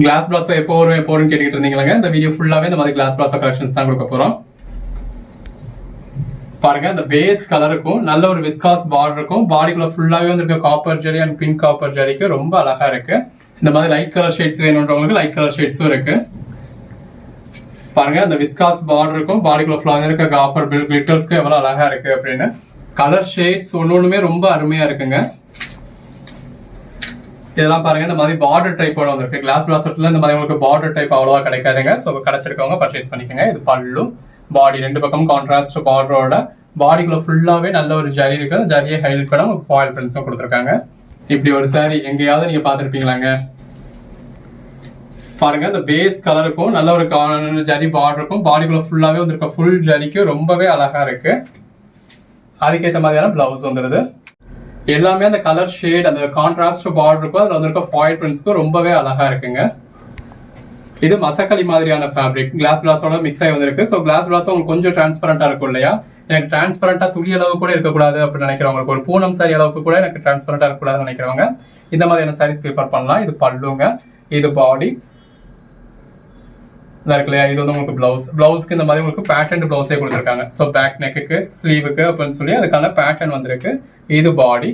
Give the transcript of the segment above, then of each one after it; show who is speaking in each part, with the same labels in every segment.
Speaker 1: Class palazzo எப்போ வரும்னு கேட்டுக்கிட்டு இருந்தீங்களா? இந்த வீடியோ ஃபுல்லாவே இந்த மாதிரி கிளாஸ் பிளாஸோ கலெக்ஷன்ஸ் தான் கொடுக்க போறோம். பாருங்க, இந்த பேஸ் கலருக்கும் நல்ல ஒரு விஸ்காஸ் பார்டர் இருக்கும். பாடிக்குள்ள ஃபுல்லாவே வந்து copper zari and pink copper ஜெரிக்கு ரொம்ப அழகா இருக்கு. இந்த மாதிரி லைட் கலர் ஷேட்ஸ் வேணுன்றவங்களுக்கு லைட் கலர் ஷேட்ஸும் இருக்கு. பாருங்க, இந்த விஸ்காஸ் பார்டர் இருக்கும். பாடிக்குள்ள ஃபுல்லாவே இருக்க காப்பர் கிளிட்டர்ஸ்க்கு எவ்வளவு அழகா இருக்கு அப்படின்னு. கலர் ஷேட்ஸ் ஒன்னொன்னுமே ரொம்ப அருமையா இருக்குங்க. இதெல்லாம் பாருங்க, இந்த மாதிரி பார்டர் டைப்போட வந்திருக்கு. கிளாஸ் பிளாஸ்ல இந்த மாதிரி உங்களுக்கு பார்டர் டைப் அவ்வளவா கிடைக்காதுங்க. ஸோ கிடைச்சிருக்கவங்க பர்ச்சேஸ் பண்ணிக்கோங்க. இது பல்லு, பாடி ரெண்டு பக்கம் கான்ட்ராஸ்ட் பார்டரோட பாடிக்குள்ள ஃபுல்லாவே நல்ல ஒரு ஜரி இருக்கு. அந்த ஜரியை ஹைலைட் பண்ண உங்களுக்கு ஃபாயில் பிரிண்ட்ஸும் கொடுத்துருக்காங்க. இப்படி ஒரு சாரி எங்கேயாவது நீங்க பாத்துருப்பீங்களாங்க? பாருங்க, இந்த பேஸ் கலருக்கும் நல்ல ஒரு ஜரி பார்டர் இருக்கும். பாடிக்குள்ள ஃபுல்லாவே வந்திருக்க ஃபுல் ஜரிக்கு ரொம்பவே அழகா இருக்கு. அதுக்கேற்ற மாதிரியான பிளவுஸ் வந்துருது. எல்லாமே அந்த கலர் ஷேட், அந்த கான்ட்ராஸ்ட் பார்டர் இருக்கும். அதுல வந்திருக்க ஃபாயில் பிரிண்ட்ஸ்க்கும் ரொம்பவே அழகா இருக்குங்க. இது மசக்களி மாதிரியான ஃபேப்ரிக் கிளாஸ் பிளாஸோட மிக்ஸ் ஆகி வந்திருக்கு. ஸோ கிளாஸ் பிளாஸ் உங்களுக்கு கொஞ்சம் டிரான்ஸ்பரண்டா இருக்கும் இல்லையா? எனக்கு டிரான்ஸ்பரண்டா துளி அளவு கூட இருக்கக்கூடாது அப்படின்னு நினைக்கிறவங்களுக்கு, ஒரு பூனம் சாரி அளவுக்கு கூட எனக்கு டிரான்ஸ்பரண்டா இருக்கக்கூடாதுன்னு நினைக்கிறவங்க இந்த மாதிரியான சாரீஸ் ப்ரிஃபர் பண்ணலாம். இது பல்லுங்க, இது பாடி இருக்கு இல்லையா? இது வந்து உங்களுக்கு பிளவுஸ்க்கு இந்த மாதிரி உங்களுக்கு பேட்டர்ன் பிளவுஸே கொடுத்துருக்காங்க. ஸோ பேக் நெக்குக்கு, ஸ்லீவுக்கு அப்படின்னு சொல்லி அதுக்கான பேட்டர்ன் வந்திருக்கு. இது பாடி.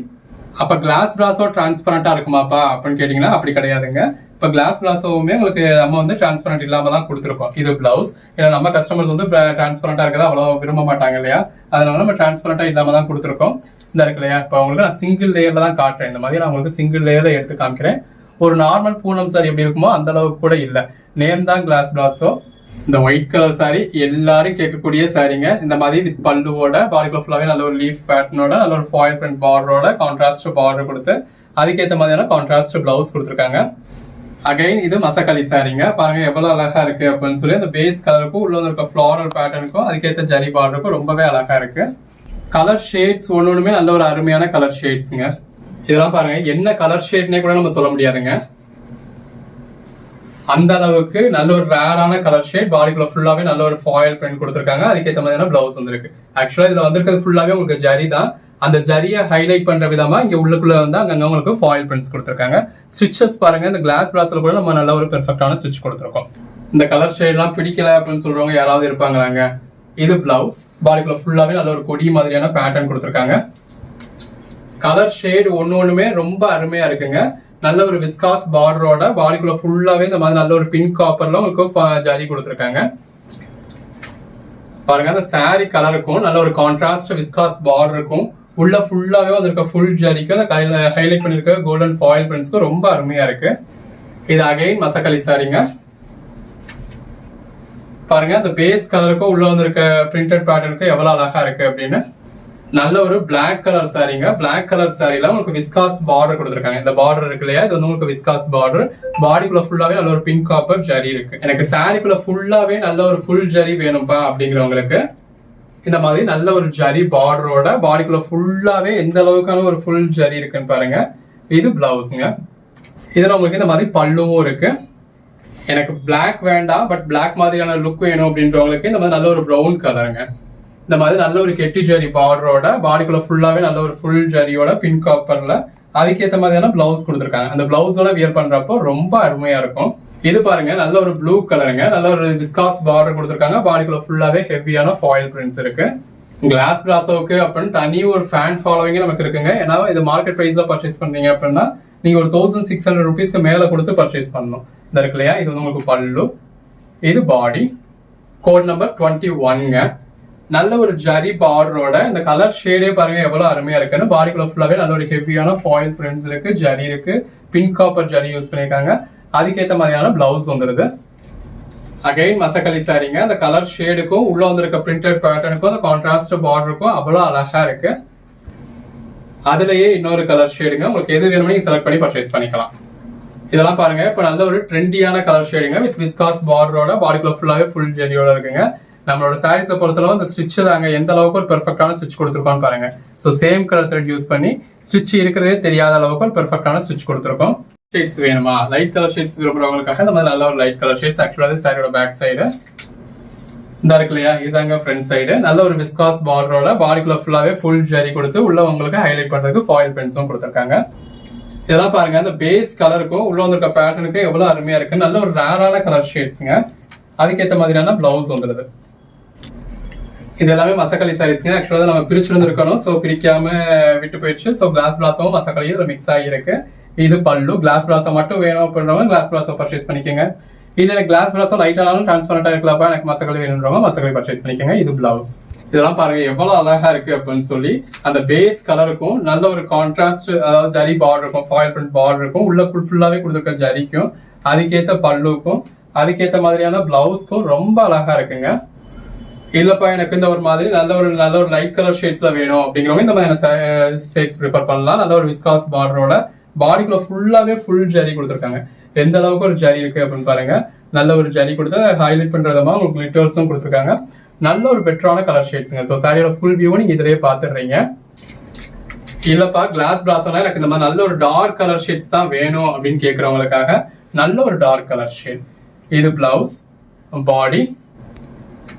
Speaker 1: அப்ப கிளாஸ் பிளாஸோ டிரான்ஸ்பரண்டா இருக்குமாப்பா அப்படின்னு கேட்டீங்கன்னா அப்படி கிடையாதுங்க. இப்போ கிளாஸ் பிளாஸோவுமே உங்களுக்கு நம்ம வந்து டிரான்ஸ்பரண்ட் இல்லாம தான் கொடுத்துருக்கோம். இது பிளவுஸ். ஏன்னா நம்ம கஸ்டமர்ஸ் வந்து டிரான்ஸ்பரண்டா இருக்கதா அவ்வளோ விரும்ப மாட்டாங்க இல்லையா? அதனால நம்ம டிரான்ஸ்பரண்டா இல்லாம தான் கொடுத்துருக்கோம். இந்த இருக்கு இல்லையா? இப்போ உங்களுக்கு நான் சிங்கிள் லேயர்ல தான் காட்டுறேன். இந்த மாதிரி நான் உங்களுக்கு சிங்கிள் லேயர்ல எடுத்து காமிக்கிறேன். ஒரு நார்மல் பூனம் சாரி எப்படி இருக்குமோ அந்த அளவுக்கு கூட இல்லை. நேம் தான் கிளாஸ் பிளாஸோ. இந்த ஒயிட் கலர் சாரி எல்லாரும் கேட்கக்கூடிய சாரிங்க. இந்த மாதிரி வித் பல்லுவோட பாடிக்குள்ள ஃபுல்லாவே நல்ல ஒரு லீஃப் பேட்டர்னோட நல்ல ஒரு ஃபாயில் பிரிண்ட் பார்டரோட கான்ட்ராஸ்ட் பார்டர் கொடுத்து அதுக்கேற்ற மாதிரியான கான்ட்ராஸ்ட் பிளவுஸ் கொடுத்துருக்காங்க. அகைன் இது மசக்களி சாரிங்க. பாருங்க எவ்வளவு அழகா இருக்கு அப்படின்னு சொல்லி. அந்த பேஸ் கலருக்கும் உள்ள இருக்க ஃபிளாரல் பேட்டர்னுக்கும் அதுக்கேற்ற ஜரி பார்டருக்கும் ரொம்பவே அழகா இருக்கு. கலர் ஷேட்ஸ் ஒன்னொன்னுமே நல்ல ஒரு அருமையான கலர் ஷேட்ஸுங்க. இதெல்லாம் பாருங்க, என்ன கலர் ஷேட்னே கூட நம்ம சொல்ல முடியாதுங்க. அந்த அளவுக்கு நல்ல ஒரு ரேரான கலர் ஷேட். பாடிக்குள்ள ஃபுல்லாவே நல்ல ஒரு ஃபாயில் பிரிண்ட் கொடுத்துருக்காங்க. அதுக்கேற்ற மாதிரியான பிளவுஸ் வந்துருக்கு. ஆக்சுவலா இதுல வந்திருக்கிறது ஃபுல்லாவே உங்களுக்கு ஜரி தான். அந்த ஜரியை ஹைலைட் பண்ற விதமா இங்க உள்ளுக்குள்ள வந்து அங்கங்க உங்களுக்கு ஃபாயில் பிரிண்ட்ஸ் கொடுத்துருக்காங்க. ஸ்டிச்சஸ் பாருங்க, இந்த கிளாஸ் பிளாஸ்ல கூட நம்ம நல்ல ஒரு பெர்ஃபெக்டான ஸ்டிச் கொடுத்துருக்கோம். இந்த கலர் ஷேட் எல்லாம் பிடிக்கல அப்படின்னு சொல்றவங்க யாராவது இருப்பாங்களாங்க? இது பிளவுஸ். பாடிக்குள்ள ஃபுல்லாவே நல்ல ஒரு கொடி மாதிரியான பேட்டர்ன் கொடுத்துருக்காங்க. கலர் ஷேட் ஒண்ணுமே ரொம்ப அருமையா இருக்குங்க. நல்ல ஒரு விஸ்காஸ் பார்டரோட பாடிக்குள்ள ஃபுல்லாவே இந்த மாதிரி நல்ல ஒரு பிங்க் காப்பர்ல உங்களுக்கு ஜரி கொடுத்துருக்காங்க. பாருங்க, அந்த சாரி கலருக்கும் நல்ல ஒரு கான்ட்ராஸ்ட் விஸ்காஸ் பார்டர் இருக்கும். உள்ள ஃபுல்லாவே வந்திருக்க ஃபுல் ஜரிக்கும் அந்த ஹைலைட் பண்ணிருக்க கோல்டன் ஃபாயில் பிரிண்ட்ஸ்க்கும் ரொம்ப அருமையா இருக்கு. இது அகைன் மசக்களி சாரிங்க. பாருங்க, அந்த பேஸ் கலருக்கும் உள்ள வந்திருக்க பிரிண்டட் பேட்டர்னுக்கும் எவ்வளவு அழகா இருக்கு அப்படின்னு. நல்ல ஒரு பிளாக் கலர் சாரிங்க. பிளாக் கலர் சாரில உங்களுக்கு விஸ்காஸ் பார்டர் கொடுத்துருக்காங்க. இந்த பார்டர் இருக்கு இல்லையா? இது வந்து உங்களுக்கு விஸ்காஸ் பார்டர். பாடிக்குள்ள ஃபுல்லாவே நல்ல ஒரு பிங்க் காப்பர் ஜரி இருக்கு. எனக்கு சாரிக்குள்ள ஃபுல்லாவே நல்ல ஒரு ஃபுல் ஜரி வேணும்பா அப்படிங்கிறவங்களுக்கு இந்த மாதிரி நல்ல ஒரு ஜரி பார்டரோட பாடிக்குள்ள ஃபுல்லாவே எந்த அளவுக்கான ஒரு ஃபுல் ஜரி இருக்குன்னு பாருங்க. இது பிளவுஸ்ங்க. இதுல உங்களுக்கு இந்த மாதிரி பல்லுவும் இருக்கு. எனக்கு பிளாக் வேண்டாம், பட் பிளாக் மாதிரியான லுக் வேணும் அப்படின்றவங்களுக்கு இந்த மாதிரி நல்ல ஒரு ப்ரௌன் கலருங்க. இந்த மாதிரி நல்ல ஒரு கெட்டி ஜரி பார்டரோட பாடிக்குள்ள ஃபுல்லாவே நல்ல ஒரு ஃபுல் ஜரியோட பிங்க் காப்பர்ல அதுக்கேற்ற மாதிரியான பிளவுஸ் கொடுத்துருக்காங்க. அந்த பிளவுஸோட வியர் பண்றப்போ ரொம்ப அருமையா இருக்கும். இது பாருங்க, நல்ல ஒரு ப்ளூ கலருங்க. நல்ல ஒரு விஸ்காஸ் பார்டர் கொடுத்துருக்காங்க. பாடிக்குள்ள ஃபுல்லாவே ஹெவியான ஃபாயில் பிரிண்ட்ஸ் இருக்கு. கிளாஸ் பிளாஸோவுக்கு அப்படின்னு தனி ஒரு ஃபேன் ஃபாலோவிங் நமக்கு இருக்குங்க. ஏன்னா இது மார்க்கெட் பிரைஸ்ல பர்ச்சேஸ் பண்ணீங்க அப்படின்னா நீங்க ஒரு 1600 rupeesக்கு மேல கொடுத்து பர்ச்சேஸ் பண்ணணும். இந்த இருக்கு இல்லையா? இது வந்து உங்களுக்கு பல்லு, இது பாடி. Code number 21ங்க. நல்ல ஒரு ஜரி பார்டரோட இந்த கலர் ஷேடே பாருங்க எவ்வளவு அருமையா இருக்குன்னு. பாடிக்குள்ள ஃபுல்லாவே நல்ல ஒரு ஹெவியான ஃபாயில் பிரிண்ட்ஸ் இருக்கு, ஜரி இருக்கு, பிங்க் காப்பர் ஜரி யூஸ் பண்ணிருக்காங்க. அதுக்கேற்ற மாதிரியான பிளவுஸ் வந்துருது. அகைன் மசக்களி சாரிங்க. அந்த கலர் ஷேடுக்கும் உள்ள வந்திருக்க பிரிண்டட் பேட்டர்னுக்கும் அந்த கான்ட்ராஸ்ட் பார்டருக்கும் அவ்வளவு அழகா இருக்கு. அதுலயே இன்னொரு கலர் ஷேடுங்க. உங்களுக்கு எது வேணுமோ நீங்க செலக்ட் பண்ணி பர்ச்சேஸ் பண்ணிக்கலாம். இதெல்லாம் பாருங்க, இப்ப நல்ல ஒரு ட்ரெண்டியான கலர் ஷேடுங்க வித் விஸ்காஸ் பார்டரோட பாடிக்குள்ள ஃபுல்லாவே ஃபுல் ஜரியோட இருக்குங்க. நம்மளோட சாரீஸை பொறுத்தளவு அந்த ஸ்டிச் தாங்க எந்த அளவுக்கு ஒரு பெர்ஃபெக்டான ஸ்டிச் கொடுத்துருக்கோம் பாருங்க. So same colour thread use பண்ணி ஸ்டிச் இருக்கிறதே தெரியாத அளவுக்கு ஒரு பெர்ஃபெக்டான ஸ்டிச் கொடுத்துருக்கோம். ஷேட்ஸ் வேணுமா? லைட் கலர் ஷேட்ஸ் விரும்புறவங்களுக்காக இந்த மாதிரி நல்ல ஒரு லைட் கலர் ஷேட்ஸ். ஆக்சுவலாக சாரியோட பேக் சைடு இந்த இருக்கு இல்லையா? இதாங்க ஃப்ரண்ட் சைடு. நல்ல ஒரு விஸ்காஸ் பார்டரோட பாடிக்குள்ள ஃபுல்லாவே ஃபுல் ஜரி கொடுத்து உள்ள உங்களுக்கு ஹைலைட் பண்றதுக்கு ஃபாயில் பிரிண்ட்ஸும் கொடுத்துருக்காங்க. இதெல்லாம் பாருங்க, அந்த பேஸ் கலருக்கும் உள்ள வந்திருக்க பேட்டர்னுக்கும் எவ்வளவு அருமையா இருக்கு. நல்ல ஒரு ரேரான கலர் ஷேட்ஸுங்க. அதுக்கேற்ற மாதிரியான பிளவுஸ் வந்துடுது. இது எல்லாமே மசக்களி சாரீஸ்ங்க. ஆக்சுவலா நம்ம பிரிச்சிருந்துருக்கணும், ஸோ பிரிக்காம விட்டு போயிடுச்சு. ஸோ கிளாஸ் பிளாஸாவும் மசக்களியும் இதுல மிக்ஸ் ஆகியிருக்கு. இது பல்லு. கிளாஸ் பிளாஸா மட்டும் வேணும் அப்படின்றவங்க கிளாஸ் பிளாஸா பர்ச்சேஸ் பண்ணிக்கோங்க. இல்ல எனக்கு கிளாஸ் பிளாஸா லைட்டானாலும் டிரான்ஸ்பரண்டா இருக்கலாப்பா, எனக்கு மசக்களி வேணுன்றவங்க மசக்களி பர்ச்சேஸ் பண்ணிக்கோங்க. இது பிளவுஸ். இதெல்லாம் பாருங்க எவ்வளவு அழகா இருக்கு அப்படின்னு சொல்லி. அந்த பேஸ் கலருக்கும் நல்ல ஒரு கான்ட்ராஸ்ட், அதாவது ஜரி பார்டர் இருக்கும், ஃபாயில் பிரிண்ட் பார்டர் இருக்கும், உள்ள ஃபுல்லாவே கொடுத்துருக்க ஜரிக்கும் அதுக்கேற்ற பல்லுக்கும் அதுக்கேற்ற மாதிரியான பிளவுஸ்க்கும் ரொம்ப அழகா இருக்குங்க. இல்லப்பா எனக்கு இந்த ஒரு மாதிரி நல்ல ஒரு லைட் கலர் ஷேட்ஸ்ல வேணும் அப்படிங்கிறவங்க இந்த மாதிரியான ஷேட்ஸ் ப்ரிஃபர் பண்ணலாம். நல்ல ஒரு விஸ்காஸ் பார்டரோட பாடிக்குள்ள ஃபுல்லாவே ஃபுல் ஜரி கொடுத்துருக்காங்க. எந்த அளவுக்கு ஒரு ஜரி இருக்கு அப்படின்னு பாருங்க. நல்ல ஒரு ஜரி கொடுத்து ஹைலைட் பண்ற விதமா உங்களுக்கு கிளிட்டர்ஸும் கொடுத்துருக்காங்க. நல்ல ஒரு பெட்டரான கலர் ஷேட்ஸுங்க. ஸோ சாரியோட ஃபுல் வியூவும் நீங்க இதுலயே பாத்துடுறீங்க. இல்லப்பா கிளாஸ் பிளாஸ்னா எனக்கு இந்த மாதிரி நல்ல ஒரு டார்க் கலர் ஷேட்ஸ் தான் வேணும் அப்படின்னு கேட்கறவங்களுக்காக நல்ல ஒரு டார்க் கலர் ஷேட். இது பிளவுஸ், பாடி.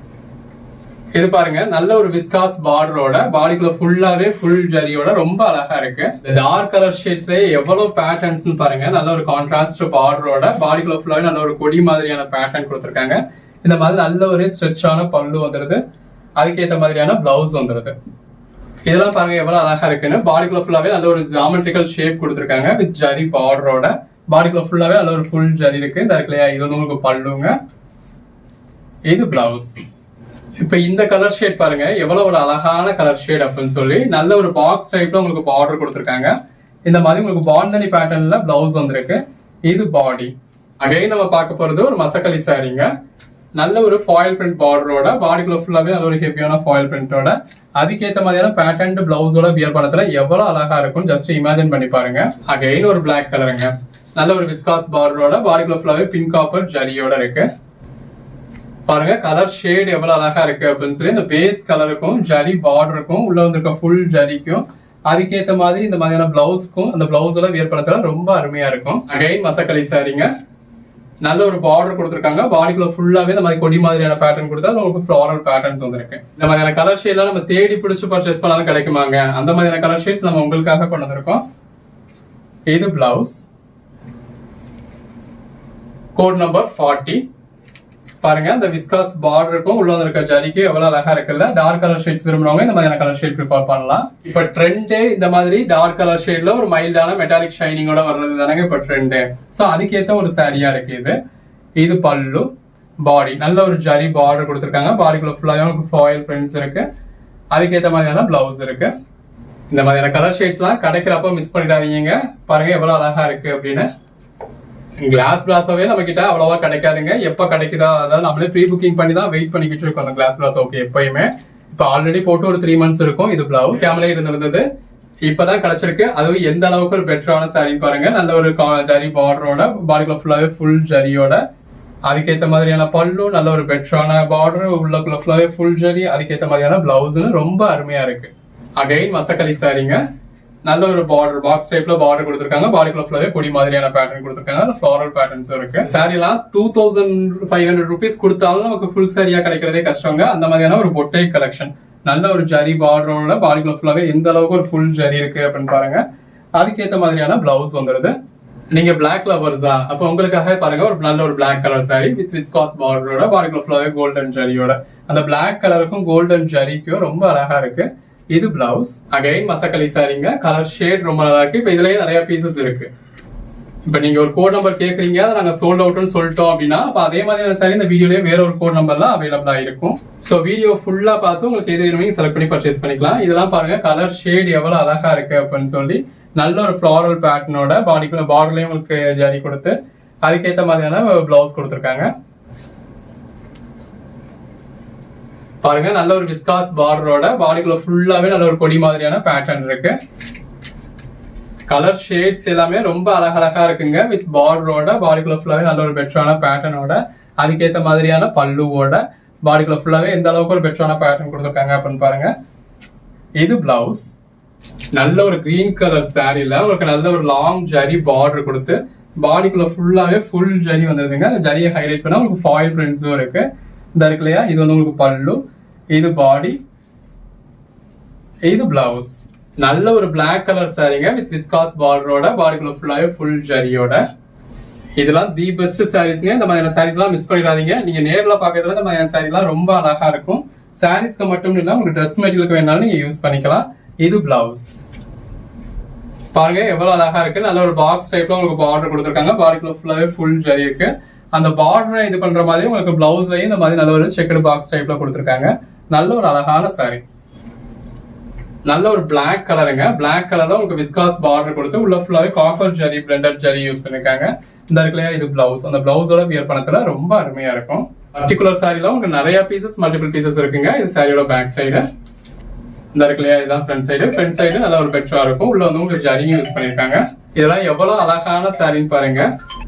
Speaker 1: இது பாருங்க நல்ல ஒரு விஸ்காஸ் பார்டரோட பாடிக்குள்ள ஃபுல்லாவே ஃபுல் ஜரியோட ரொம்ப அழகா இருக்கு. இந்த டார்க் கலர் ஷேட்ஸ்லயே எவ்வளவு பேட்டர்ன்ஸ் பாருங்க. நல்ல ஒரு கான்ட்ராஸ்ட் பார்டரோட பாடிக்குள்ள ஃபுல்லாவே நல்ல ஒரு கொடி மாதிரியான பேட்டர்ன் கொடுத்துருக்காங்க. இந்த மாதிரி நல்ல ஒரு ஸ்ட்ரெச்சான பல்லு வந்துருது, அதுக்கேற்ற மாதிரியான பிளவுஸ் வந்துருது. இதெல்லாம் பாருங்க எவ்வளவு அழகா இருக்குன்னு. பாடிக்குள்ள ஃபுல்லாவே நல்ல ஒரு ஜியாமெட்ரிக்கல் ஷேப் கொடுத்துருக்காங்க வித் ஜரி பார்டரோட. பாடிக்குள்ள ஃபுல்லாவே நல்ல ஒரு ஃபுல் ஜரி இருக்கு. இந்த இருக்குல்லையா, இது வந்து உங்களுக்கு பல்லுங்க, இது பிளவுஸ். இப்ப இந்த கலர் ஷேட் பாருங்க எவ்வளவு ஒரு அழகான கலர் ஷேட் அப்படின்னு சொல்லி. நல்ல ஒரு பாக்ஸ் டைப்ல உங்களுக்கு பார்டர் கொடுத்துருக்காங்க. இந்த மாதிரி உங்களுக்கு பாண்டனி பேட்டர்ன்ல பிளவுஸ் வந்திருக்கு. இது பாடி. அகைன் நம்ம பார்க்க போறது ஒரு மசக்களி சாரீங்க. நல்ல ஒரு ஃபாயில் பிரிண்ட் பார்டரோட பாடிக்குள்ள ஃபுல்லாவே நல்ல ஒரு ஹெவியான ஃபாயில் பிரிண்டோட அதுக்கேற்ற மாதிரியான பேட்டர்ன் பிளவுஸோட வியர் பண்ணத்துல எவ்வளவு அழகா இருக்கும் ஜஸ்ட் இமேஜின் பண்ணி பாருங்க. அகைன் ஒரு பிளாக் கலருங்க. நல்ல ஒரு விஸ்காஸ் பார்டரோட பாடிக்குள்ள ஃபுல்லாவே பிங்க் காப்பர் ஜரியோட இருக்கு. பாருங்க கலர் ஷேட் எவ்வளவு அழகா இருக்கு அப்படின்னு சொல்லி. இந்த பேஸ் கலருக்கும் ஜரி பார்டருக்கும் உள்ள வந்திருக்க ஃபுல் ஜரிக்கும் அதுக்கேற்ற மாதிரி இந்த மாதிரியான பிளவுஸ்க்கும் அந்த பிளவுஸோட வியர் பண்ணத்துல ரொம்ப அருமையா இருக்கும். அகைன் மசக்களி சாரீங்க. நல்ல ஒரு பார்டர் கொடுத்துருக்காங்க. பாடிக்குள்ள ஃபுல்லாவே இந்த மாதிரி கொடி மாதிரியான பேட்டர்ன் கொடுத்தா உங்களுக்கு ஃப்ளாரல் பேட்டர்ன்ஸ் வந்துருக்கு. இந்த மாதிரியான கலர் ஷேட்லாம் நம்ம தேடி பிடிச்சு பர்ச்சேஸ் பண்ணாலும் கிடைக்குமாங்க. அந்த மாதிரியான கலர் ஷேட்ஸ் நம்ம உங்களுக்காக கொண்டு வந்திருக்கோம். இது பிளவுஸ். Code number 40. பாருங்க அந்த விஸ்காஸ் பார்டருக்கும் உள்ள இருக்க ஜரிக்கு எவ்வளவு அழகா இருக்குல்ல. டார்க் கலர் ஷேட்ஸ் விரும்புறவங்க இந்த மாதிரியான கலர் ஷேட் ப்ரிஃபர் பண்ணலாம். இப்ப ட்ரெண்டே இந்த மாதிரி டார்க் கலர் ஷேட்ல ஒரு மைல்டான மெட்டாலிக் ஷைனிங்கோட வர்றது தானங்க இப்ப ட்ரெண்டு. சோ அதுக்கேற்ற ஒரு சாரியா இருக்கு இது. இது பல்லு, பாடி. நல்ல ஒரு ஜரி பார்டர் கொடுத்துருக்காங்க. பாடிக்குள்ள ஃபுல்லாவே ஃபாயில் பிரிண்ட்ஸ் இருக்கு. அதுக்கேற்ற மாதிரியான பிளவுஸ் இருக்கு. இந்த மாதிரியான கலர் ஷேட்ஸ் எல்லாம் கிடைக்கிறப்ப மிஸ் பண்ணிடாதீங்க. பாருங்க எவ்வளவு அழகா இருக்கு அப்படின்னு. கிளாஸ் பிளாஸாவே நம்ம கிட்ட அவ்வளவா கிடைக்காதுங்க. எப்ப கிடைக்குதா, அதாவது நம்மளே ப்ரீ புக்கிங் பண்ணி தான் வெயிட் பண்ணிக்கிட்டு இருக்கோம் அந்த கிளாஸ் பிளாஸ். ஓகே எப்பயுமே இப்ப ஆல்ரெடி போட்டு ஒரு 3 months இருக்கும். இது பிளவுஸ் கேமலே இருந்திருந்தது, இப்பதான் கிடைச்சிருக்கு. அதுவும் எந்த அளவுக்கு ஒரு பெட்டரான சாரி பாருங்க. நல்ல ஒரு ஜரி பார்டரோட பாடிக்குள்ள ஃபுல்லாவே ஃபுல் ஜரியோட அதுக்கேற்ற மாதிரியான பல்லு, நல்ல ஒரு பெட்டரான பார்டர், உள்ளக்குள்ள ஃபுல்லாவே ஃபுல் ஜரி, அதுக்கேற்ற மாதிரியான பிளவுஸ்னு ரொம்ப அருமையா இருக்கு. அகைன் மசக்களி சாரிங்க. நல்ல ஒரு பார்டர் பாக்ஸ் டைப்ல பார்டர் கொடுத்துருக்காங்க. பாடிக்குள்ள ஃபுல்லாவே கொடி மாதிரியான பேட்டர்ன் கொடுத்துருக்காங்க. அந்த ஃப்ளாரல் பேட்டர்ன்ஸும் இருக்கு. சாரிலாம் 2500 rupees கொடுத்தாலும் நமக்கு ஃபுல் சாரியா கிடைக்கிறதே கஷ்டங்க. அந்த மாதிரியான ஒரு பொட்டை கலெக்ஷன். நல்ல ஒரு ஜரி பார்டரோட பாடிக்குள்ள ஃபுல்லாவே எந்த அளவுக்கு ஒரு ஃபுல் ஜரி இருக்கு அப்படின்னு பாருங்க. அதுக்கேற்ற மாதிரியான பிளவுஸ் வந்துருது. நீங்க பிளாக் லவர்ஸா, அப்ப உங்களுக்காக பாருங்க ஒரு நல்ல ஒரு black colour sari with viscose பார்டரோட பாடிக்குள்ள ஃபுல்லாவே கோல்டன் ஜரியோட. அந்த பிளாக் கலருக்கும் கோல்டன் ஜரிக்கும் ரொம்ப அழகா இருக்கு. இது பிளவுஸ். அகைன் மசக்களி சாரிங்க. கலர் ஷேட் ரொம்ப நல்லா இருக்கு. இப்ப இதுலயே நிறைய பீசஸ் இருக்கு. இப்ப நீங்க ஒரு கோட் நம்பர் கேக்குறீங்க, அதை நாங்க சோல்ட் அவுட்னு சொல்லிட்டோம் அப்படின்னா அப்ப அதே மாதிரியான சாரி இந்த வீடியோலயே வேற ஒரு கோட் நம்பர்லாம் அவைலபிளா இருக்கும். சோ வீடியோ ஃபுல்லா பார்த்து உங்களுக்கு எது வேணுமோ செலக்ட் பண்ணி பர்ச்சேஸ் பண்ணிக்கலாம். இதெல்லாம் பாருங்க கலர் ஷேட் எவ்வளவு அழகா இருக்கு அப்படின்னு சொல்லி. நல்ல ஒரு ஃப்ளாரல் பேட்டர்னோட பாடிக்குள்ள பார்டர்லயும் உங்களுக்கு ஜரி கொடுத்து அதுக்கேற்ற மாதிரியான பிளவுஸ் கொடுத்துருக்காங்க. பாருங்க நல்ல ஒரு விஸ்காஸ் பார்டரோட பாடிக்குள்ள ஃபுல்லாவே நல்ல ஒரு கொடி மாதிரியான பேட்டர்ன் இருக்கு. கலர் ஷேட்ஸ் எல்லாமே ரொம்ப அழகழகா இருக்குங்க. வித் பார்டரோட பாடிக்குள்ள ஃபுல்லாவே நல்ல ஒரு பெட்டரான பேட்டர்னோட அதுக்கேற்ற மாதிரியான பல்லுவோட பாடிக்குள்ள ஃபுல்லாவே எந்த அளவுக்கு ஒரு பெட்டரான பேட்டர்ன் கொடுத்துருக்காங்க அப்படின்னு பாருங்க. இது பிளவுஸ். நல்ல ஒரு கிரீன் கலர் சாரில உங்களுக்கு நல்ல ஒரு லாங் ஜரி பார்டர் கொடுத்து பாடிக்குள்ள ஃபுல்லாவே ஃபுல் ஜரி வந்ததுங்க. அந்த ஜரியை ஹைலைட் பண்ணா உங்களுக்கு ஃபாயில் பிரிண்ட்ஸும் இருக்கு. இந்த இருக்கு இல்லையா, இது வந்து உங்களுக்கு பல்லு, இது பாடி, இது பிளவுஸ். நல்ல ஒரு பிளாக் கலர் சாரீங்க வித் விஸ்காஸ் பார்டரோட, பாடிக்குள்ள ஃபுல்லாவே ஃபுல் ஜரியோட. இதெல்லாம் தி பெஸ்ட் சாரீஸ்ங்க. இந்த மாதிரியான சாரீஸ் எல்லாம் மிஸ் பண்ணிடாதீங்க. நீங்க நேர்ல பாக்கிறதுல இந்த மாதிரியான சாரீ எல்லாம் ரொம்ப அழகா இருக்கும். சாரீஸ்க்கு மட்டும் இல்ல, உங்களுக்கு ட்ரெஸ் மெட்டீரியலுக்கு வேணாலும் நீங்க யூஸ் பண்ணிக்கலாம். இது பிளவுஸ் பாருங்க எவ்வளவு அழகா இருக்கு. நல்ல ஒரு பாக்ஸ் டைப்ல உங்களுக்கு பார்டர் கொடுத்துருக்காங்க. பாடிக்குள்ள ஃபுல்லாவே ஃபுல் ஜரி இருக்கு. அந்த பார்டரை இது பண்ற மாதிரி உங்களுக்கு பிளவுஸ்லயும் இந்த மாதிரி நல்ல ஒரு செக்கடு பாக்ஸ் டைப்ல கொடுத்துருக்காங்க. நல்ல ஒரு அழகான சாரி. நல்ல ஒரு பிளாக் கலருங்க. பிளாக் கலர்ல உங்களுக்கு விஸ்காஸ் பார்டர் கொடுத்து உள்ள ஃபுல்லாவே copper zari blended zari use பண்ணிருக்காங்க. இந்த இருக்குல்லையா இது பிளவுஸ். அந்த பிளவுஸோட வியர் பண்ணத்துல ரொம்ப அருமையா இருக்கும். பர்டிகுலர் சாரில உங்களுக்கு நிறைய பீசஸ் மல்டிபிள் பீசஸ் இருக்குங்க. இது சாரியோட பேக் சைடு. இந்த இருக்குல்லையா இதுதான் ஃப்ரண்ட் சைடு. ஃப்ரண்ட் சைடு நல்ல ஒரு பெட்ரா இருக்கும். உள்ள வந்து உங்களுக்கு ஜரியும் யூஸ் பண்ணிருக்காங்க. இதெல்லாம் எவ்வளவு அழகான சாரின்னு பாருங்க.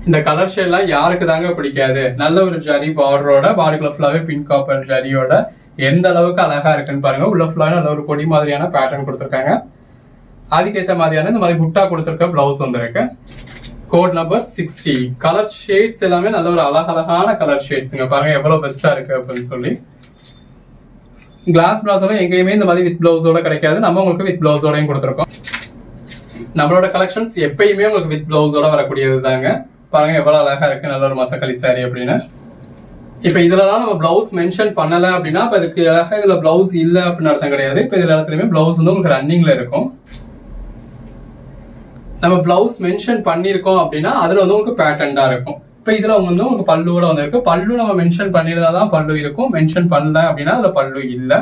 Speaker 1: இந்த கலர் ஷேட் எல்லாம் யாருக்கு தாங்க பிடிக்காது. நல்ல ஒரு ஜரி பார்டரோட, பாடிக்குள்ள ஃபுல்லாவே பிங்க் காப்பர் ஜரியோட எந்த அளவுக்கு அழகா இருக்குன்னு பாருங்க. உள்ள ஃபுல்லாவே நல்ல ஒரு கொடி மாதிரியான பேட்டர்ன் கொடுத்துருக்காங்க. அதுக்கேற்ற மாதிரியான இந்த மாதிரி புட்டா கொடுத்துருக்க பிளவுஸ் வந்துருக்கு. Code number 60. கலர் ஷேட்ஸ் எல்லாமே நல்ல ஒரு அழகழகான கலர் ஷேட்ஸ்ங்க. பாருங்க எவ்வளவு பெஸ்டா இருக்கு அப்படின்னு சொல்லி. கிளாஸ் பிளாஸோட எங்கேயுமே இந்த மாதிரி வித் பிளவுஸோட கிடைக்காது. நம்ம உங்களுக்கு வித் பிளவுஸோடையும் கொடுத்துருக்கோம். நம்மளோட கலெக்ஷன்ஸ் எப்பயுமே உங்களுக்கு வித் பிளவுஸோட வரக்கூடியது தாங்க. பாருங்க எவ்வளவு அழகா இருக்கு. நல்ல ஒரு மசக்களி சாரி அப்படின்னு. இப்ப இதுலலாம் நம்ம பிளவுஸ் மென்ஷன் பண்ணல அப்படின்னா இப்ப இதுக்கு அழகா இதுல பிளவுஸ் இல்ல அப்படின்னு அர்த்தம் கிடையாது. இப்ப இதுல இடத்துலயுமே பிளவுஸ் வந்து உங்களுக்கு ரன்னிங்ல இருக்கும். நம்ம பிளவுஸ் மென்ஷன் பண்ணிருக்கோம் அப்படின்னா அதுல வந்து உங்களுக்கு பேட்டர்ன்டா இருக்கும். இப்ப இதுல வந்து உங்களுக்கு பல்லுவோட வந்திருக்கு. பல்லு நம்ம மென்ஷன் பண்ணிருந்தாதான் பல்லு இருக்கும். மென்ஷன் பண்ணல அப்படின்னா அதுல பல்லு இல்ல.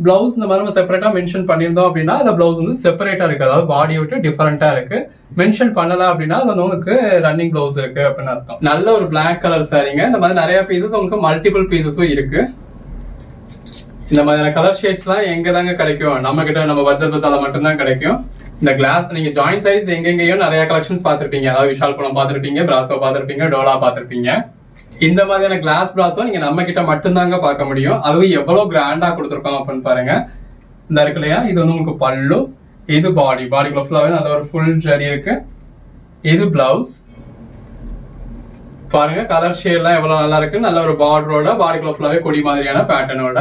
Speaker 1: பிளவுஸ் இந்த மாதிரி நம்ம செப்பரேட்டா மென்ஷன் பண்ணிருந்தோம் அப்படின்னா அந்த பிளவுஸ் வந்து செப்பரேட்டா இருக்கு. அதாவது பாடியை விட்டு டிஃபரெண்டா இருக்கு. மென்ஷன் பண்ணல அப்படின்னா அது வந்து உங்களுக்கு ரன்னிங் பிளவுஸ் இருக்கு அப்படின்னு அர்த்தம். நல்ல ஒரு பிளாக் கலர் சாரீங்க. இந்த மாதிரி நிறைய பீசஸ் உங்களுக்கு மல்டிபிள் பீசஸும் இருக்கு. இந்த மாதிரியான கலர் ஷேட்ஸ் எல்லாம் எங்க தாங்க கிடைக்கும்? நம்ம கிட்ட நம்ம பட்ஜெட் பசால மட்டும்தான் கிடைக்கும். இந்த கிளாஸ் நீங்க ஜாயிண்ட் சாரீஸ் எங்கெங்கேயும் நிறைய கலெக்ஷன்ஸ் பாத்திருப்பீங்க. அதாவது விஷால் குளம் பாத்திருப்பீங்க, பிராசோ பாத்திருப்பீங்க, டோலா பாத்திருப்பீங்க. இந்த மாதிரியான கிளாஸ் பிராஸோ நீங்க நம்ம கிட்ட மட்டும்தாங்க பார்க்க முடியும். அதுவும் எவ்வளவு கிராண்டா கொடுத்துருக்கோம் அப்படின்னு பாருங்க. இந்த இருக்கு இல்லையா இது வந்து உங்களுக்கு பல்லு, இது பாடிக்குள்ள ஃபுல்லாவே நல்ல ஒரு ஃபுல் ஜரி இருக்கு. இது பிளவுஸ் பாருங்க. கலர் ஷேட் எல்லாம் எவ்வளவு நல்லா இருக்கு. நல்ல ஒரு பார்டரோட, பாடிக்குள்ள ஃபுல்லாவே கொடி மாதிரியான பேட்டர்னோட,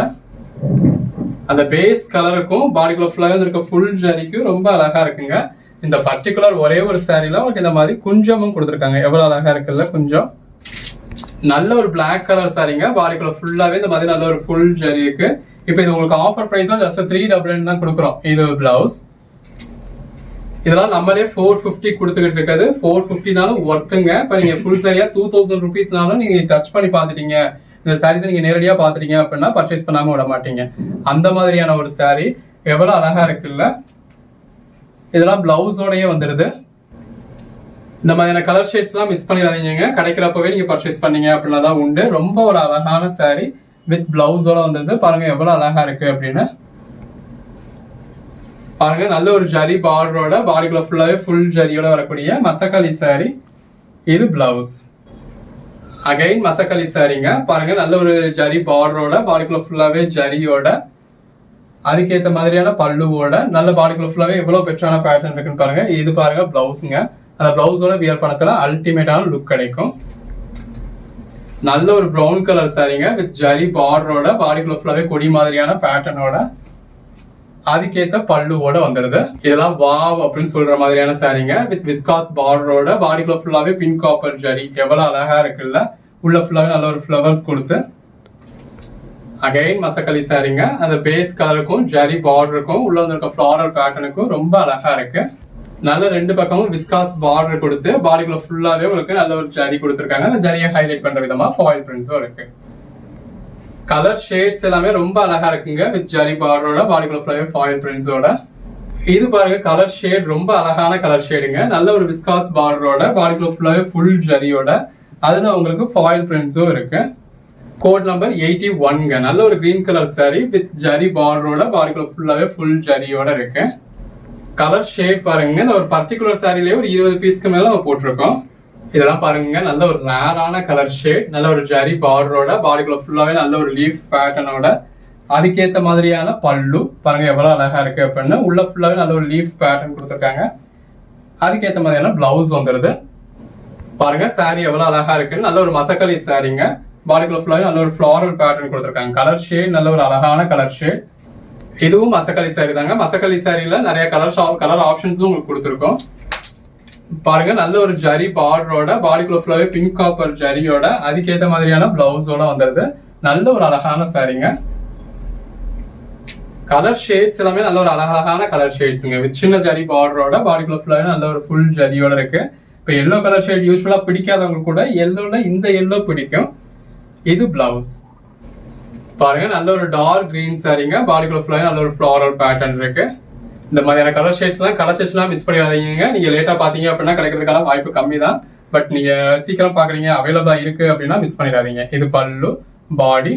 Speaker 1: அந்த பேஸ் கலருக்கும் பாடிக்குள்ள ஃபுல்லாவே இருக்க ஃபுல் ஜரிக்கும் ரொம்ப அழகா இருக்குங்க. இந்த பர்டிகுலர் ஒரே ஒரு சாரில உங்களுக்கு இந்த மாதிரி குஞ்சமும் கொடுத்துருக்காங்க. எவ்வளவு அழகா இருக்குல்ல குஞ்சம். நல்ல ஒரு பிளாக் கலர் சாரிங்க. பாடிக்குள்ள ஃபுல்லாவே இந்த மாதிரி நல்ல ஒரு ஃபுல் ஜரி இருக்கு. இப்போ இது உங்களுக்கு ஆஃபர் பிரைஸ் ஜஸ்ட் 399 தான் கொடுக்குறோம். இது பிளவுஸ். இதெல்லாம் நம்மளே 450 கொடுத்துக்கிட்டு இருக்காது. 450நாலும் ஒர்த்துங்க. இப்ப நீங்க ஃபுல் சாரியா 2000 rupeesனாலும் நீங்க டச் பண்ணி பாத்துட்டீங்க, இந்த சாரீஸ் நீங்க நேரடியா பாத்துட்டீங்க அப்படின்னா பர்ச்சேஸ் பண்ணாம விட மாட்டீங்க. அந்த மாதிரியான ஒரு சாரி எவ்வளவு அழகா இருக்குல்ல. இதெல்லாம் பிளவுஸோடயே வந்துருது. இந்த மாதிரியான கலர் ஷேட்ஸ் எல்லாம் மிஸ் பண்ணிடாதீங்க. கிடைக்கிறப்பவே நீங்க பர்ச்சேஸ் பண்ணீங்க அப்படின்னா தான் உண்டு. ரொம்ப ஒரு அழகான சாரி வித் பிளவுஸோட வந்துருது. பாருங்க எவ்வளவு அழகா இருக்கு அப்படின்னு. பாருங்க நல்ல ஒரு ஜரி பார்டரோட, பாடிக்குள்ள ஃபுல்லாவே ஃபுல் ஜரியோட வரக்கூடிய மசக்களி சாரி. இது பிளவுஸ். அகைன் மசக்களி சாரிங்க. பாருங்க நல்ல ஒரு ஜரி பார்டரோட, பாடிக்குள்ள ஃபுல்லாவே ஜரியோட, அதுக்கேற்ற மாதிரியான பல்லுவோட, நல்ல பாடிக்குள்ள ஃபுல்லாவே எவ்வளவு பெற்றான பேட்டர்ன் இருக்குன்னு பாருங்க. இது பாருங்க பிளவுஸுங்க. அந்த பிளவுஸோட வியர் பண்ணத்துல அல்டிமேட்டான லுக் கிடைக்கும். நல்ல ஒரு ப்ரௌன் கலர் சாரிங்க வித் ஜரி பார்டரோட, பாடிக்குள்ள ஃபுல்லாவே கொடி மாதிரியான பேட்டர்னோட, அதுக்கேற்ற பல்லுவோட வந்துருது. இதெல்லாம் வாவ் அப்படின்னு சொல்ற மாதிரியான சாரிங்க வித் விஸ்காஸ் பார்டரோட, பாடிக்குள்ள ஃபுல்லாவே பிங்க் காப்பர் ஜரி. எவ்வளவு அழகா இருக்குல்ல. உள்ள ஃபுல்லாவே நல்ல ஒரு ஃபிளவர்ஸ் கொடுத்து. அகைன் மசக்களி சாரிங்க. அந்த பேஸ் கலருக்கும் ஜரி பார்டருக்கும் உள்ள இருக்க ஃபிளாரல் பேட்டர்னுக்கும் ரொம்ப அழகா இருக்கு. நல்ல ரெண்டு பக்கமும் விஸ்காஸ் பார்டர் கொடுத்து பாடிக்குள்ள ஃபுல்லாவே உங்களுக்கு நல்ல ஒரு ஜரி கொடுத்துருக்காங்க. அந்த ஜரியை ஹைலைட் பண்ற விதமா ஃபாயில் பிரிண்ட்ஸும் இருக்கு. கலர் ஷேட்ஸ் எல்லாமே ரொம்ப அழகா இருக்குங்க வித் ஜரி பார்டரோட, பாடிக்குள்ள ஃபுல்லாவே ஃபாயில் பிரிண்ட்ஸோட. இது பாருங்க கலர் ஷேட் ரொம்ப அழகான கலர் ஷேடுங்க. நல்ல ஒரு விஸ்காஸ் பார்டரோட, பாடிக்குள்ள ஃபுல்லாவே ஃபுல் ஜரியோட, அதுல உங்களுக்கு ஃபாயில் பிரிண்ட்ஸும் இருக்கு. கோட் நம்பர் 81ங்க. நல்ல ஒரு green colour sari with zari பார்டரோட, பாடிக்குள்ள ஃபுல்லாவே ஃபுல் ஜரியோட இருக்கு. கலர் ஷேட் பாருங்க. இந்த ஒரு பர்டிகுலர் சாரிலேயே ஒரு 20 பீஸ்க்கு மேல நம்ம போட்டிருக்கோம். இதெல்லாம் பாருங்க நல்ல ஒரு ரேரான கலர் ஷேட். நல்ல ஒரு ஜரி பார்டரோட, பாடிக்குள்ள ஃபுல்லாவே நல்ல ஒரு லீஃப் பேட்டர்னோட, அதுக்கேற்ற மாதிரியான பல்லு பாருங்க எவ்வளவு அழகா இருக்கு அப்படின்னு. உள்ள ஃபுல்லாவே நல்ல ஒரு லீஃப் பேட்டர்ன் கொடுத்துருக்காங்க. அதுக்கேற்ற மாதிரியான பிளவுஸ் வந்துருது. பாருங்க சாரி எவ்வளவு அழகா இருக்குன்னு. நல்ல ஒரு மசக்களி சாரிங்க. பாடிக்குள்ள ஃபுல்லாவே நல்ல ஒரு ஃபிளாரல் பேட்டர்ன் கொடுத்துருக்காங்க. கலர் ஷேட் நல்ல ஒரு அழகான கலர் ஷேட். இதுவும் மசக்கலி சாரி தாங்க. மசக்கலி சாரியில நிறைய கலர் ஆப்ஷன்ஸும் உங்களுக்கு கொடுத்துருக்கோம். பாருங்க, நல்ல ஒரு ஜரி பார்டரோட, பாடிக்குள்ள ஃபுல்லாவே பிங்க் காப்பர் ஜரியோட, அதுக்கேற்ற மாதிரியான பிளவுஸோட வந்துருது. நல்ல ஒரு அழகான சாரிங்க. கலர் ஷேட்ஸ் எல்லாமே நல்ல ஒரு அழகான கலர் ஷேட்ஸுங்க. வித் சின்ன ஜரி பார்டரோட, பாடிக்குள்ள ஃபுல்லாவே நல்ல ஒரு ஃபுல் ஜரியோட இருக்கு. இப்போ எல்லோ கலர் ஷேட் யூஸ்வலா பிடிக்காதவங்க கூட எல்லோல இந்த எல்லோ பிடிக்கும். இது பிளவுஸ். பாருங்க, நல்ல ஒரு டார்க் கிரீன் சாரிங்க. பாடிக்குள்ள ஃபுல்லாவே நல்ல ஒரு ஃப்ளாரல் பேட்டர்ன் இருக்கு. இந்த மாதிரியான கலர் ஷேட்ஸ் எல்லாம் கிடைச்சிச்சுன்னா மிஸ் பண்ணிடாதீங்க. நீங்க லேட்டா பாத்தீங்க அப்படின்னா கிடைக்கிறதுக்கான வாய்ப்பு கம்மி தான். பட் நீங்க சீக்கிரம் பாக்குறீங்க, அவைலபிளா இருக்கு அப்படின்னா மிஸ் பண்ணிடாதீங்க. இது பல்லு, பாடி.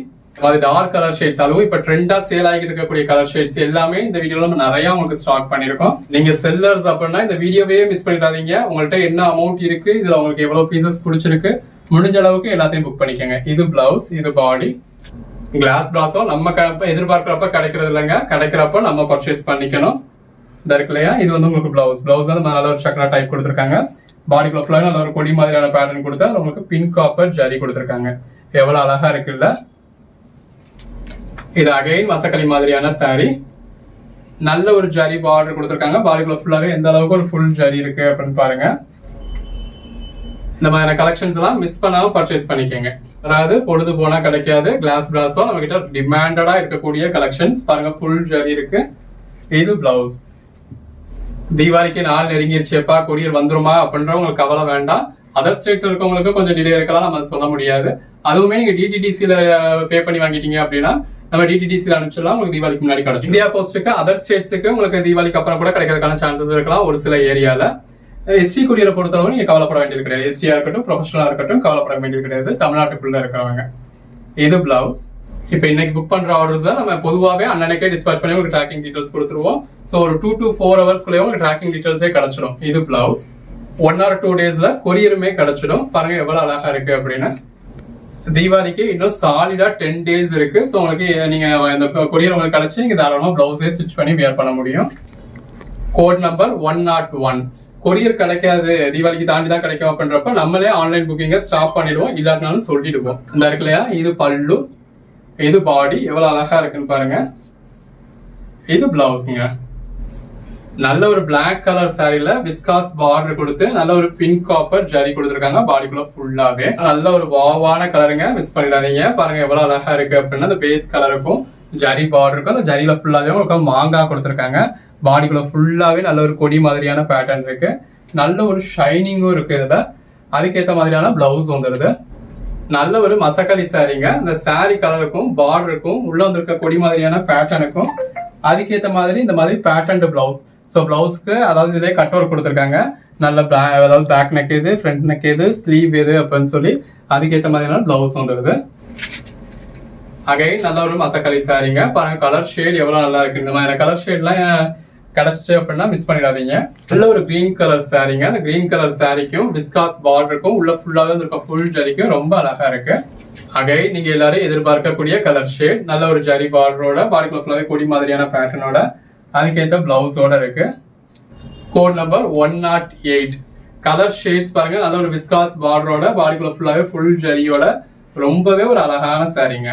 Speaker 1: அது டார்க் கலர் ஷேட்ஸ், அதுவும் இப்ப ட்ரெண்டா சேல் ஆகிட்டு இருக்கக்கூடிய கலர் ஷேட்ஸ் எல்லாமே இந்த வீடியோல நிறைய உங்களுக்கு ஸ்டாக் பண்ணிருக்கோம். நீங்க செல்லர்ஸ் அப்படின்னா இந்த வீடியோவே மிஸ் பண்ணிடாதீங்க. உங்கள்ட்ட என்ன அமௌண்ட் இருக்கு, இதுல உங்களுக்கு எவ்வளவு பீசஸ் பிடிச்சிருக்கு, முடிஞ்ச அளவுக்கு எல்லாத்தையும் புக் பண்ணிக்கோங்க. இது பிளவுஸ், இது பாடி. கிளாஸ் பிளாஸோ நம்ம எதிர்பார்க்கிறப்ப கிடைக்கிறது இல்லைங்க. கிடைக்கிறப்ப நம்ம பர்ச்சேஸ் பண்ணிக்கணும். இருக்கு இல்லையா, இது வந்து உங்களுக்கு பிளவுஸ் வந்து நல்ல ஒரு சக்கரா டைப் கொடுத்துருக்காங்க. பாடிக்குள்ள ஃபுல்லாக நல்ல ஒரு கொடி மாதிரியான பேட்டர்ன் கொடுத்து அது உங்களுக்கு பிங்க் காப்பர் ஜரி கொடுத்துருக்காங்க. எவ்வளவு அழகா இருக்குல்ல. இது அகைன் மசக்கலி மாதிரியான சாரி. நல்ல ஒரு ஜரி பார்டர் கொடுத்துருக்காங்க. பாடிக்குள்ள ஃபுல்லாவே எந்த அளவுக்கு ஒரு ஃபுல் ஜரி இருக்கு அப்படின்னு பாருங்க. இந்த மாதிரியான கலெக்ஷன்ஸ் எல்லாம் மிஸ் பண்ணாம பர்ச்சேஸ் பண்ணிக்கோங்க. அதாவது பொழுது போனா கிடைக்காது. கிளாஸ் பிளாஸோ நம்ம கிட்ட டிமாண்டடா இருக்கக்கூடிய கலெக்ஷன்ஸ். பாருங்க, ஃபுல் ஜரி இருக்கு. இது பிளவுஸ். தீபாவளிக்கு நாள் நெருங்கிருச்சேப்பா, கொரியர் வந்துருமா அப்படின்ற உங்களுக்கு கவலை வேண்டாம். அதர் ஸ்டேட்ஸ் இருக்கவங்களுக்கு கொஞ்சம் டிலே இருக்கலாம், நம்ம சொல்ல முடியாது. அதுவுமே நீங்க டிடிடிசில பே பண்ணி வாங்கிட்டீங்க அப்படின்னா நம்ம டிடிடிசில அனுப்பிச்சிடலாம். உங்களுக்கு தீபாவளிக்கு முன்னாடி கிடைக்கும். இந்தியா போஸ்ட்டுக்கு, அதர் ஸ்டேட்ஸுக்கு உங்களுக்கு தீபாவளிக்கு அப்புறம் கூட கிடைக்கிறதுக்கான சான்சஸ் இருக்கலாம் ஒரு சில ஏரியால. எஸ்டி கொரியரை பொறுத்தளவு நீங்க கவலைப்பட வேண்டியது கிடையாது. எஸ்டியா இருக்கட்டும், ப்ரொஃபஷனலா இருக்கட்டும், கவலைப்பட வேண்டியது கிடையாது. தமிழ்நாட்டுக்குள்ள இருக்கிறவங்க. இது பிளவுஸ். இப்போ இன்னைக்கு புக் பண்ற ஆர்டர்ஸ் நம்ம பொதுவாகவே அன்னன்னைக்கே டிஸ்பேச் பண்ணி உங்களுக்கு ட்ராக்கிங் டீடைல்ஸ் கொடுத்துருவோம். ஸோ ஒரு 2 to 4 ஹவர்ஸ்க்குள்ளேயே உங்களுக்கு ட்ராக்கிங் டீடைல்ஸே கிடைச்சிடும். இது பிளவுஸ். 1 or 2 டேஸ்ல கொரியருமே கிடைச்சிடும். பாருங்க எவ்வளவு அழகா இருக்கு அப்படின்னு. தீபாவளிக்கு இன்னும் சாலிடா 10 days இருக்கு. ஸோ உங்களுக்கு நீங்க இந்த கொரியர் உங்களுக்கு கிடைச்சி நீங்க தாராளமா பிளவுஸே ஸ்டிச் பண்ணி வியர் பண்ண முடியும். Code number 101. கொரியர் கிடைக்காது, தீபாவளிக்கு தாண்டி தான் கிடைக்கும் அப்படின்றப்ப நம்மளே ஆன்லைன் புக்கிங்கை ஸ்டாப் பண்ணிடுவோம். இல்லாட்டினாலும் சொல்லிடுவோம். இந்த இருக்கு இல்லையா, இது பல்லு, இது பாடி. எவ்வளவு அழகா இருக்குன்னு பாருங்க. இது பிளவுஸ்ங்க. நல்ல ஒரு பிளாக் கலர் சாரில விஸ்காஸ் பார்டர் கொடுத்து நல்ல ஒரு பிங்க் காப்பர் ஜரி கொடுத்துருக்காங்க. பாடிக்குள்ள ஃபுல்லாவே நல்ல ஒரு வாவான கலருங்க. மிஸ் பண்ணிடாதீங்க. பாருங்க எவ்வளவு அழகா இருக்கு அப்படின்னா, அந்த பேஸ் கலருக்கும் ஜரி பார்டருக்கும் அந்த ஜரியில ஃபுல்லாவே உங்களுக்கு மாங்காய் கொடுத்துருக்காங்க. பாடிக்குள்ள ஃபுல்லாவே நல்ல ஒரு கொடி மாதிரியான பேட்டர்ன் இருக்கு. நல்ல ஒரு ஷைனிங்கும் இருக்கு. இதுல அதுக்கேற்ற மாதிரியான பிளவுஸ் வந்துடுது. நல்ல ஒரு மசக்கலி சாரிங்க. இந்த சாரி கலருக்கும் பார்டருக்கும் உள்ள வந்திருக்க கொடி மாதிரியான பேட்டர்னுக்கும் அதுக்கேற்ற மாதிரி இந்த மாதிரி பேட்டர்ன் பிளவுஸ். ஸோ பிளவுஸ்க்கு அதாவது இதே கட் ஒர்க் கொடுத்துருக்காங்க. நல்ல அதாவது பேக் நெக் எது, ஃப்ரண்ட் நெக் எது, ஸ்லீவ் எது அப்படின்னு சொல்லி அதுக்கேற்ற மாதிரியான பிளவுஸ் வந்துடுது. அகைன் நல்ல ஒரு மசக்கலி சாரிங்க. பாருங்க கலர் ஷேட் எவ்வளவு நல்லா இருக்கு. இந்த மாதிரி கலர் ஷேட்லாம் கிடைச்சிச்சு அப்படின்னா மிஸ் பண்ணிடாதீங்க. நல்ல ஒரு கிரீன் கலர் சாரிங்க. அந்த கிரீன் கலர் சாரிக்கும் விஸ்காஸ் பார்டருக்கும் உள்ள ஃபுல்லாவே இருக்க ஃபுல் ஜரிக்கும் ரொம்ப அழகா இருக்கு. அகைன் நீங்க எல்லாரும் எதிர்பார்க்கக்கூடிய கலர் ஷேட். நல்ல ஒரு ஜரி பார்டரோட, பாடிக்குள்ள ஃபுல்லாவே கொடி மாதிரியான பேட்டர்னோட, அதுக்கேற்ற பிளவுஸோட இருக்கு. Code number 108. கலர் ஷேட்ஸ் பாருங்க. நல்ல ஒரு விஸ்காஸ் பார்டரோட, பாடிக்குள்ள ஃபுல்லாவே ஃபுல் ஜரியோட, ரொம்பவே ஒரு அழகான சாரிங்க.